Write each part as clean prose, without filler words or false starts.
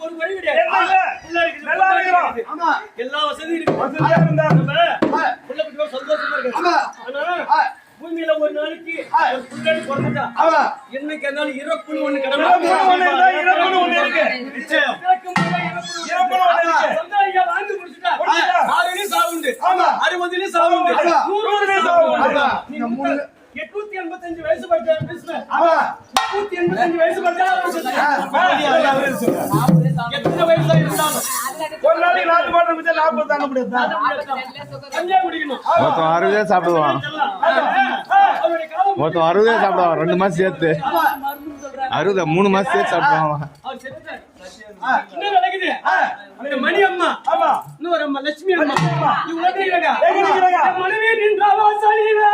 ஒரு குறை கிடையாது. நல்லா இருக்கிறோம். ஆமா, எல்லா வசதியும் இருக்கு. வசதியா இருந்தா புள்ள குட்டியோட சந்தோஷமா இருக்கு. ஆனா பூமியில ஒரு நாளைக்கு ஒரு புள்ளடி பிறந்துட்டா என்னைக்கு இருந்தாலும் இறப்புன்னு ஒண்ணு இறப்புன்னு ஒண்ணு இருக்கு. நிச்சயம் இறப்புன்னு ஒண்ணு இருக்கு. சந்தாரியா வாழ்ந்து முடிச்சுட்டா 6 சாவுண்டு, 60 சாவுண்டு, 100 சாவுண்டு. 885 வயசு படிச்சாரு கிருஷ்ணன். 885 வயசு படிச்சாரு. எத்தனை வயசா இருந்தாலும் ஒரு நாளைக்கு 4 பாட்டில் குடிச்சா 40 தாங்க முடியாது. கஞ்சா குடிக்கணும். மொத்தம் 60 சாப்பிடுவான். மொத்தம் 60 சாப்பிடுவான். 2 மாசம் சேர்த்து 60 3 மாசம் சேர்த்து சாப்பிடுவான். என்ன நடக்குது? அந்த மணி அம்மா, இன்னொரு அம்மா லட்சுமி அம்மா, இவங்க இருக்கிறாங்க. மனைவி நின்ற வாசலிலே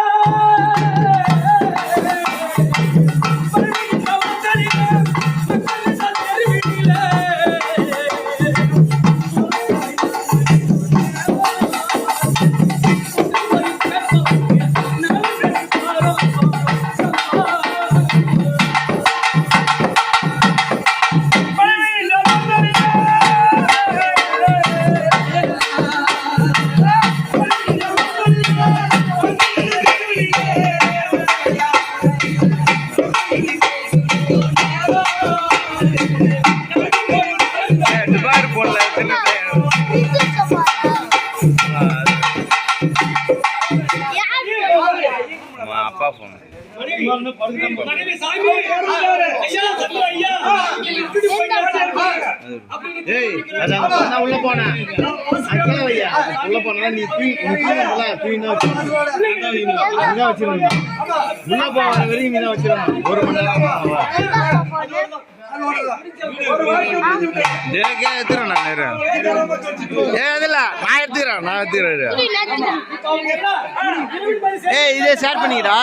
அப்பா போன மனைவி சாமி ஐயா சத்து ஐயா உள்ள போன உள்ள போனா நீ வச்சிருந்தா உள்ள போற வரைக்கும் மீனா வச்சிருந்தோம். 1 மணி நேரம் எடுத்துறேன் நான் எடுத்துக்கிறேன். இதே ஷேர் பண்ணிக்கிறா.